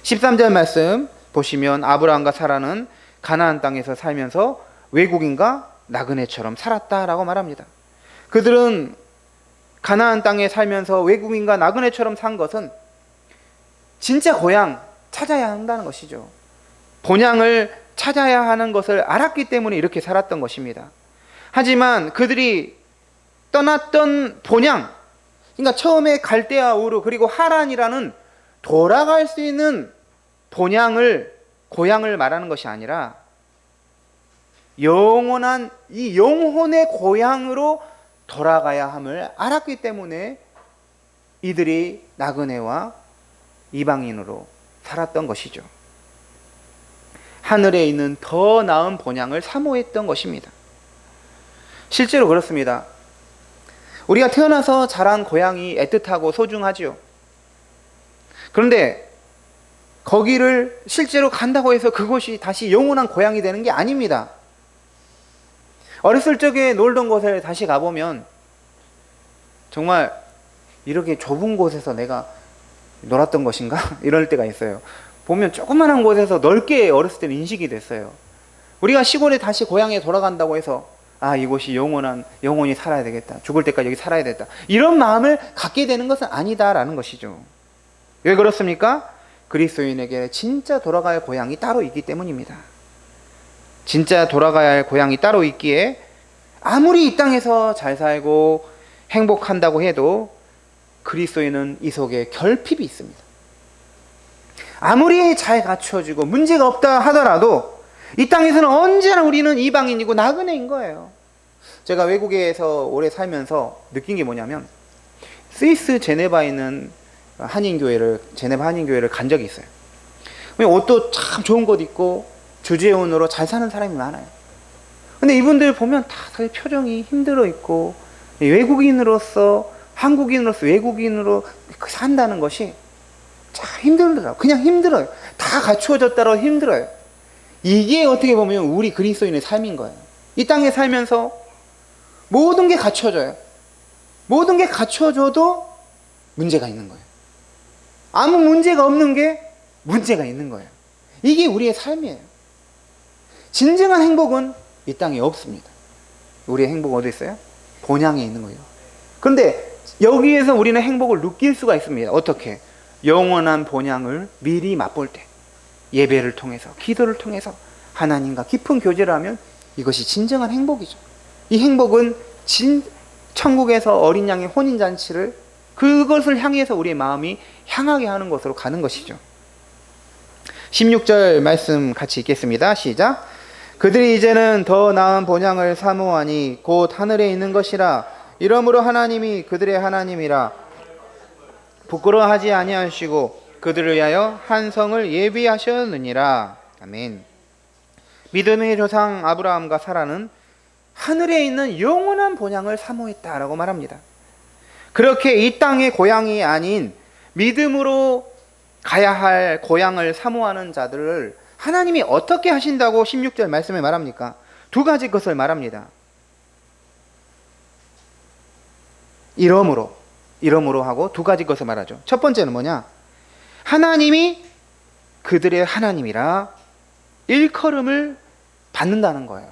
13절 말씀 보시면 아브라함과 사라는 가나안 땅에서 살면서 외국인과 나그네처럼 살았다라고 말합니다. 그들은 가나안 땅에 살면서 외국인과 나그네처럼 산 것은 진짜 고향 찾아야 한다는 것이죠. 본향을 찾아야 하는 것을 알았기 때문에 이렇게 살았던 것입니다. 하지만 그들이 떠났던 본향, 그러니까 처음에 갈대아 우르 그리고 하란이라는 돌아갈 수 있는 고향을 말하는 것이 아니라 영원한 이 영혼의 고향으로 돌아가야 함을 알았기 때문에 이들이 나그네와 이방인으로 살았던 것이죠. 하늘에 있는 더 나은 본향을 사모했던 것입니다. 실제로 그렇습니다. 우리가 태어나서 자란 고향이 애틋하고 소중하지요. 그런데 거기를 실제로 간다고 해서 그것이 다시 영원한 고향이 되는 게 아닙니다. 어렸을 적에 놀던 곳에 다시 가보면 정말 이렇게 좁은 곳에서 내가 놀았던 것인가? 이럴 때가 있어요. 보면 조그만한 곳에서 넓게 어렸을 때는 인식이 됐어요. 우리가 시골에 다시 고향에 돌아간다고 해서 아, 이곳이 영원히 살아야 되겠다. 죽을 때까지 여기 살아야 되겠다. 이런 마음을 갖게 되는 것은 아니다라는 것이죠. 왜 그렇습니까? 그리스도인에게 진짜 돌아가야 할 고향이 따로 있기 때문입니다. 진짜 돌아가야 할 고향이 따로 있기에 아무리 이 땅에서 잘 살고 행복한다고 해도 그리스도인은 이 속에 결핍이 있습니다. 아무리 잘 갖춰지고 문제가 없다 하더라도 이 땅에서는 언제나 우리는 이방인이고 나그네인 거예요. 제가 외국에서 오래 살면서 느낀 게 뭐냐면 스위스 제네바에 있는 제네바 한인교회를 간 적이 있어요. 옷도 참 좋은 곳 입고 주재원으로 잘 사는 사람이 많아요. 근데 이분들 보면 다 사실 표정이 힘들어 있고 외국인으로서 한국인으로서 외국인으로 산다는 것이 참 힘들더라고요. 그냥 힘들어요. 다 갖추어졌다고 힘들어요. 이게 어떻게 보면 우리 그리스도인의 삶인 거예요. 이 땅에 살면서 모든 게 갖춰져요. 모든 게 갖춰져도 문제가 있는 거예요. 아무 문제가 없는 게 문제가 있는 거예요. 이게 우리의 삶이에요. 진정한 행복은 이 땅에 없습니다. 우리의 행복은 어디 있어요? 본향에 있는 거예요. 그런데 여기에서 우리는 행복을 느낄 수가 있습니다. 어떻게? 영원한 본향을 미리 맛볼 때 예배를 통해서 기도를 통해서 하나님과 깊은 교제를 하면 이것이 진정한 행복이죠. 이 행복은 천국에서 어린 양의 혼인잔치를 그것을 향해서 우리의 마음이 향하게 하는 것으로 가는 것이죠. 16절 말씀 같이 읽겠습니다. 시작. 그들이 이제는 더 나은 본향을 사모하니 곧 하늘에 있는 것이라. 이러므로 하나님이 그들의 하나님이라 부끄러워하지 아니하시고 그들을 위하여 한 성을 예비하셨느니라. 아멘. 믿음의 조상 아브라함과 사라는 하늘에 있는 영원한 본향을 사모했다라고 말합니다. 그렇게 이 땅의 고향이 아닌 믿음으로 가야 할 고향을 사모하는 자들을 하나님이 어떻게 하신다고 16절 말씀에 말합니까? 두 가지 것을 말합니다. 이러므로 하고 두 가지 것을 말하죠. 첫 번째는 뭐냐? 하나님이 그들의 하나님이라 일컬음을 받는다는 거예요.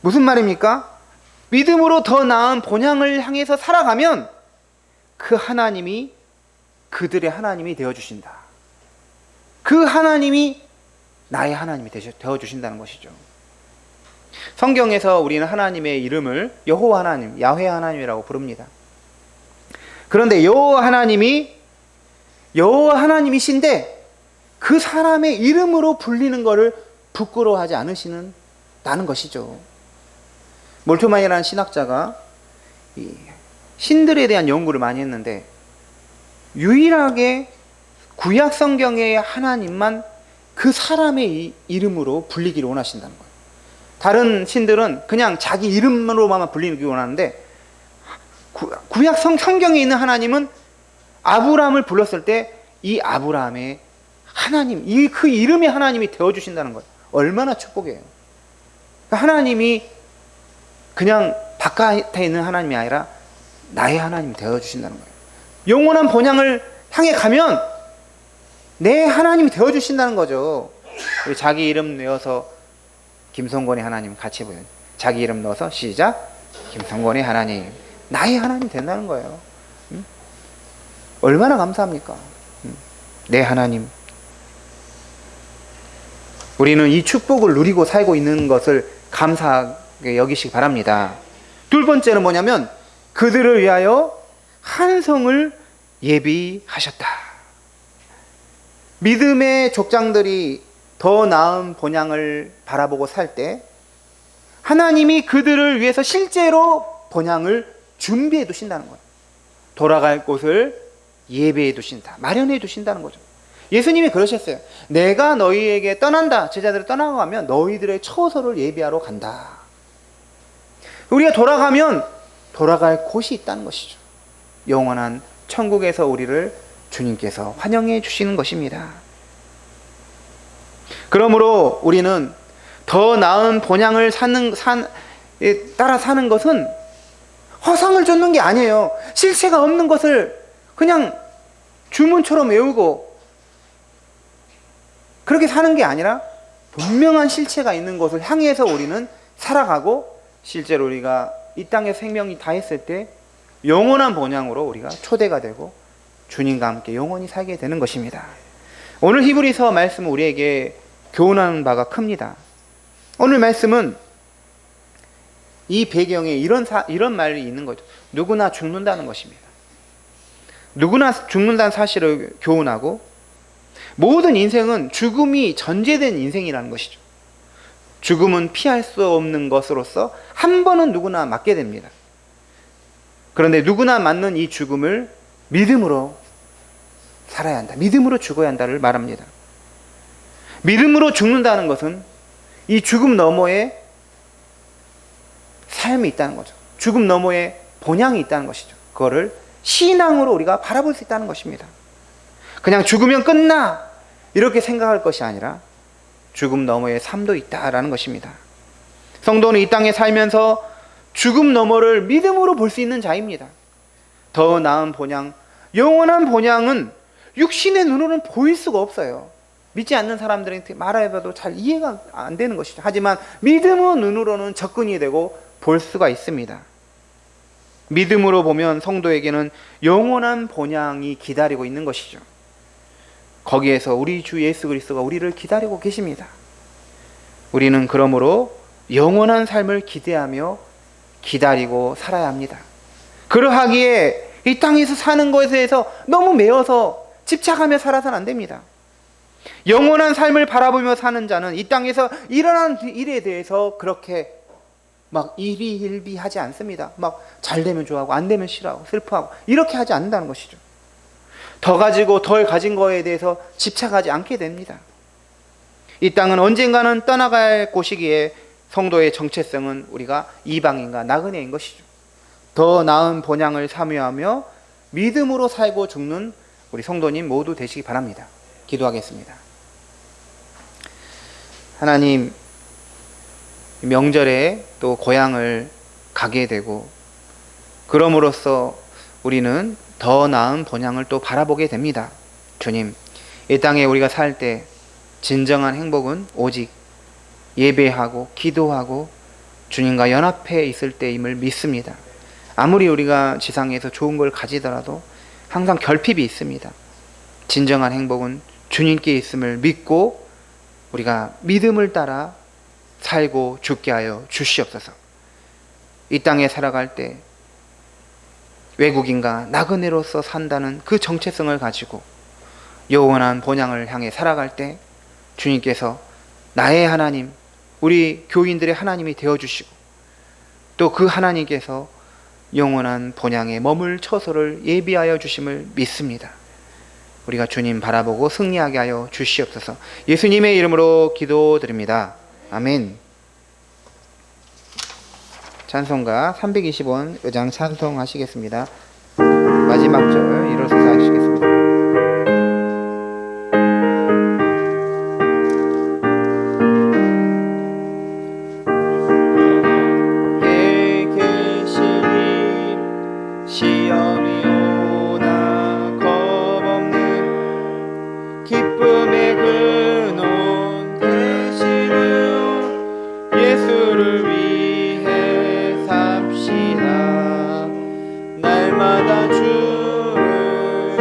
무슨 말입니까? 믿음으로 더 나은 본향을 향해서 살아가면 그 하나님이 그들의 하나님이 되어주신다. 그 하나님이 나의 하나님이 되어주신다는 것이죠. 성경에서 우리는 하나님의 이름을 여호와 하나님, 야훼 하나님이라고 부릅니다. 그런데 여호와 하나님이신데 그 사람의 이름으로 불리는 것을 부끄러워하지 않으시는 것이죠. 몰트만이라는 신학자가 이 신들에 대한 연구를 많이 했는데 유일하게 구약 성경의 하나님만 그 사람의 이름으로 불리기를 원하신다는 거예요. 다른 신들은 그냥 자기 이름으로만 불리기를 원하는데 구약 성경에 있는 하나님은 아브라함을 불렀을 때 이 아브라함의 하나님, 그 이름의 하나님이 되어주신다는 거예요. 얼마나 축복이에요. 하나님이 그냥 바깥에 있는 하나님이 아니라 나의 하나님이 되어주신다는 거예요. 영원한 본향을 향해 가면 내 하나님이 되어주신다는 거죠. 우리 자기 이름 내어서 김성권의 하나님 같이 보여요. 자기 이름 넣어서 시작. 김성권의 하나님, 나의 하나님 된다는 거예요. 얼마나 감사합니까? 내 하나님. 우리는 이 축복을 누리고 살고 있는 것을 감사하게 여기시기 바랍니다. 두 번째는 뭐냐면 그들을 위하여 한 성을 예비하셨다. 믿음의 족장들이 더 나은 본향을 바라보고 살 때 하나님이 그들을 위해서 실제로 본향을 준비해 두신다는 거예요. 돌아갈 곳을 예배해 두신다, 마련해 두신다는 거죠. 예수님이 그러셨어요. 내가 너희에게 떠난다, 제자들을 떠나가면 너희들의 처소를 예비하러 간다. 우리가 돌아가면 돌아갈 곳이 있다는 것이죠. 영원한 천국에서 우리를 주님께서 환영해 주시는 것입니다. 그러므로 우리는 더 나은 본향을 따라 사는 것은 허상을 쫓는 게 아니에요. 실체가 없는 것을 그냥 주문처럼 외우고 그렇게 사는 게 아니라 분명한 실체가 있는 것을 향해서 우리는 살아가고, 실제로 우리가 이 땅에 생명이 다했을 때 영원한 본향으로 우리가 초대가 되고 주님과 함께 영원히 살게 되는 것입니다. 오늘 히브리서 말씀은 우리에게 교훈하는 바가 큽니다. 오늘 말씀은 이 배경에 이런 말이 있는 거죠. 누구나 죽는다는 것입니다. 누구나 죽는다는 사실을 교훈하고, 모든 인생은 죽음이 전제된 인생이라는 것이죠. 죽음은 피할 수 없는 것으로서 한 번은 누구나 맞게 됩니다. 그런데 누구나 맞는 이 죽음을 믿음으로 살아야 한다, 믿음으로 죽어야 한다를 말합니다. 믿음으로 죽는다는 것은 이 죽음 너머에 삶이 있다는 거죠. 죽음 너머에 본향이 있다는 것이죠. 그거를 신앙으로 우리가 바라볼 수 있다는 것입니다. 그냥 죽으면 끝나 이렇게 생각할 것이 아니라 죽음 너머에 삶도 있다라는 것입니다. 성도는 이 땅에 살면서 죽음 너머를 믿음으로 볼 수 있는 자입니다. 더 나은 본향, 영원한 본향은 육신의 눈으로는 보일 수가 없어요. 믿지 않는 사람들한테 말해봐도 잘 이해가 안 되는 것이죠. 하지만 믿음의 눈으로는 접근이 되고 볼 수가 있습니다. 믿음으로 보면 성도에게는 영원한 본향이 기다리고 있는 것이죠. 거기에서 우리 주 예수 그리스도가 우리를 기다리고 계십니다. 우리는 그러므로 영원한 삶을 기대하며 기다리고 살아야 합니다. 그러하기에 이 땅에서 사는 것에 대해서 너무 매여서 집착하며 살아서는 안 됩니다. 영원한 삶을 바라보며 사는 자는 이 땅에서 일어난 일에 대해서 그렇게 막 일희일비하지 않습니다. 막 잘 되면 좋아하고 안 되면 싫어하고 슬퍼하고 이렇게 하지 않는다는 것이죠. 더 가지고 덜 가진 거에 대해서 집착하지 않게 됩니다. 이 땅은 언젠가는 떠나갈 곳이기에 성도의 정체성은 우리가 이방인과 나그네인 것이죠. 더 나은 본향을 사모하며 믿음으로 살고 죽는 우리 성도님 모두 되시기 바랍니다. 기도하겠습니다. 하나님, 명절에 또 고향을 가게 되고 그럼으로써 우리는 더 나은 본향을 또 바라보게 됩니다. 주님, 이 땅에 우리가 살 때 진정한 행복은 오직 예배하고 기도하고 주님과 연합해 있을 때임을 믿습니다. 아무리 우리가 지상에서 좋은 걸 가지더라도 항상 결핍이 있습니다. 진정한 행복은 주님께 있음을 믿고 우리가 믿음을 따라 살고 죽게 하여 주시옵소서. 이 땅에 살아갈 때 외국인과 나그네로서 산다는 그 정체성을 가지고 영원한 본향을 향해 살아갈 때 주님께서 나의 하나님, 우리 교인들의 하나님이 되어주시고 또 그 하나님께서 영원한 본향에 머물 처소를 예비하여 주심을 믿습니다. 우리가 주님 바라보고 승리하게 하여 주시옵소서. 예수님의 이름으로 기도드립니다. 아멘. 찬송가 320원 의장 찬송하시겠습니다. 마지막 절 일어서서 하시겠습니다. 에 계시니 시험이 오나 겁없는 기쁨의 근원 되시는 예수를 위해 삽시다. 날마다 주를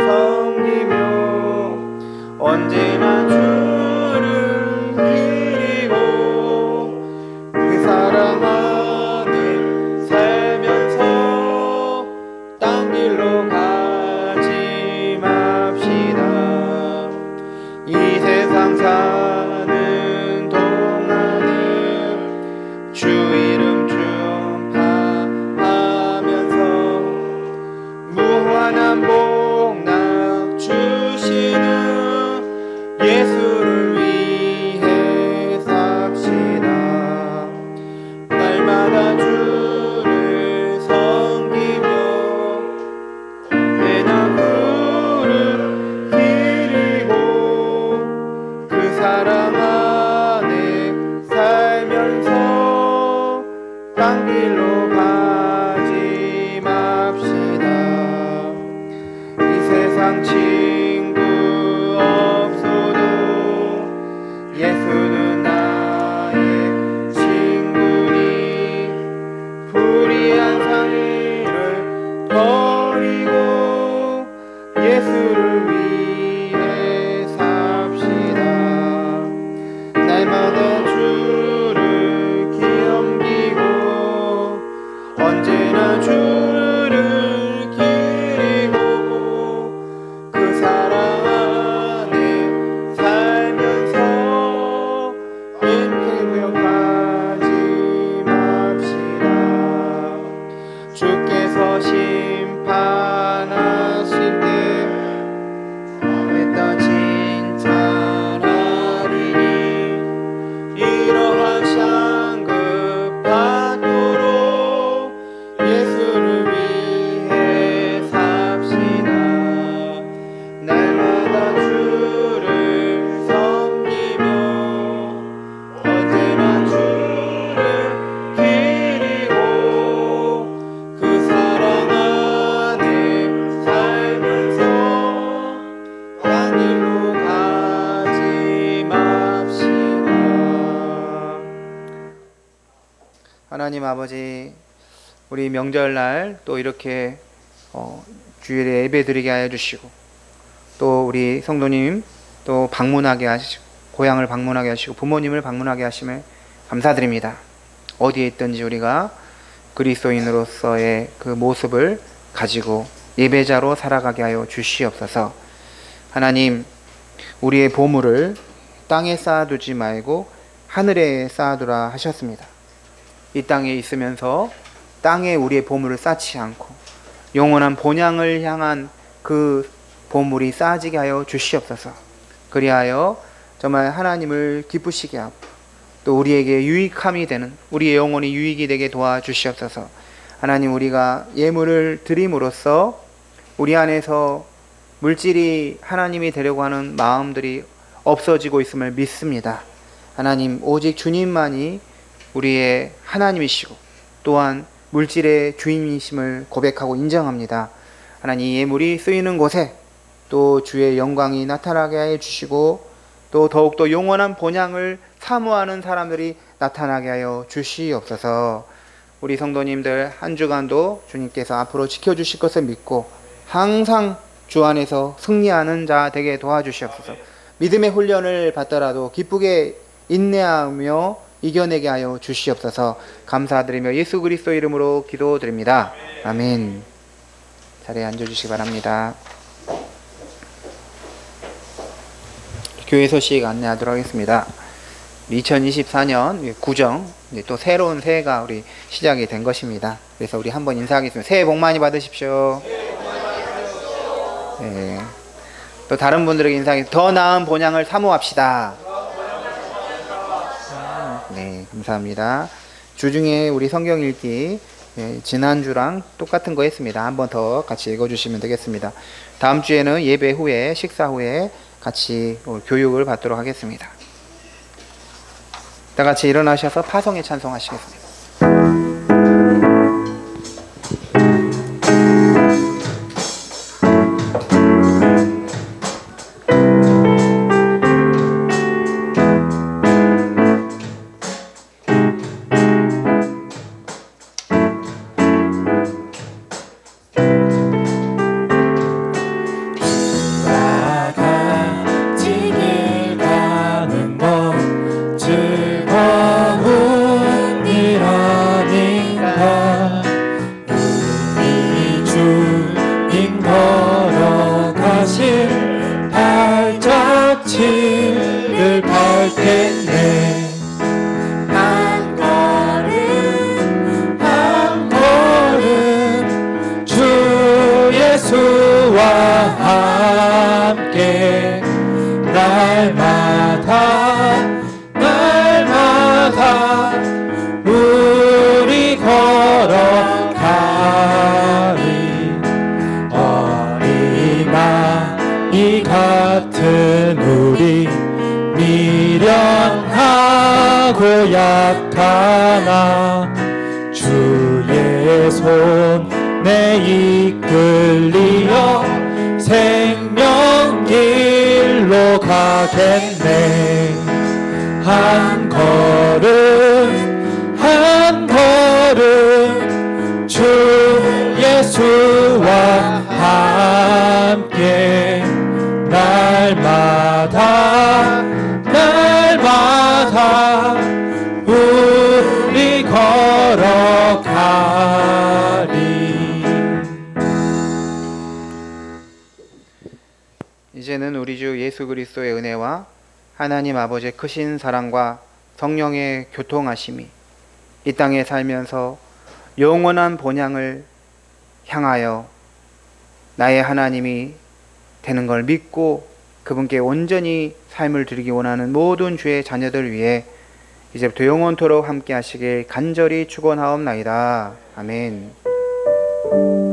세상 친구 없어도 예수는 나의 친구니 불의한 상의를 버리고 예수를 위해 삽시다. 날마다 주를 기염기고 언제나 주를 기리고 그 사랑 안에 살면서 인생 배워가지 맙시다. 주께서 심판하실 때 왜 더 칭찬하리니 이러한 상급 받도록 예수를 위해 삽시다. 날마다 주를 섬기며 언제나 주를 기리고 그 사랑 안에 살면서 딴 일로 가지 맙시다. 하나님 아버지, 우리 명절날 또 이렇게 주일에 예배 드리게 하여 주시고 또 우리 성도님 또 방문하게 하시고 고향을 방문하게 하시고 부모님을 방문하게 하심을 감사드립니다. 어디에 있든지 우리가 그리스도인으로서의 그 모습을 가지고 예배자로 살아가게 하여 주시옵소서. 하나님, 우리의 보물을 땅에 쌓아두지 말고 하늘에 쌓아두라 하셨습니다. 이 땅에 있으면서 땅에 우리의 보물을 쌓지 않고 영원한 본향을 향한 그 보물이 쌓아지게 하여 주시옵소서. 그리하여 정말 하나님을 기쁘시게 하고 또 우리에게 유익함이 되는, 우리의 영혼이 유익이 되게 도와주시옵소서. 하나님, 우리가 예물을 드림으로써 우리 안에서 물질이 하나님이 되려고 하는 마음들이 없어지고 있음을 믿습니다. 하나님, 오직 주님만이 우리의 하나님이시고 또한 물질의 주인이심을 고백하고 인정합니다. 하나님, 이 예물이 쓰이는 곳에 또 주의 영광이 나타나게 하여 주시고 또 더욱더 영원한 본향을 사모하는 사람들이 나타나게 하여 주시옵소서. 우리 성도님들 한 주간도 주님께서 앞으로 지켜주실 것을 믿고 항상 주 안에서 승리하는 자 되게 도와주시옵소서. 믿음의 훈련을 받더라도 기쁘게 인내하며 이겨내게 하여 주시옵소서. 감사드리며 예수 그리스도 이름으로 기도드립니다. 아멘. 자리에 앉아주시기 바랍니다. 교회 소식 안내하도록 하겠습니다. 2024년 구정 또 새로운 새해가 우리 시작이 된 것입니다. 그래서 우리 한번 인사하겠습니다. 새해 복 많이 받으십시오. 네. 또 다른 분들에게 인사하겠습니다. 더 나은 본향을 사모합시다. 네, 감사합니다. 주중에 우리 성경 읽기 지난주랑 똑같은 거 했습니다. 한 번 더 같이 읽어주시면 되겠습니다. 다음 주에는 예배 후에 식사 후에 같이 교육을 받도록 하겠습니다. 다 같이 일어나셔서 파송에 찬송하시겠습니다. 발자취를 밟겠네. 한 걸음 한 걸음 주 예수와 함께 날마다 우리 걸어가리. 어린아이 같은 우리 미련하고 약하나 주의 손에 이끌리어 생 한 걸음 한 걸음 주 예수와 함께 날마다 날마다 우리 걸어가리. 이제는 우리 주 예수 그리스도의 은혜와 하나님 아버지의 크신 사랑과 성령의 교통하심이 이 땅에 살면서 영원한 본향을 향하여 나의 하나님이 되는 걸 믿고 그분께 온전히 삶을 드리기 원하는 모든 주의 자녀들 위해 이제부터 영원토록 함께 하시길 간절히 축원하옵나이다. 아멘.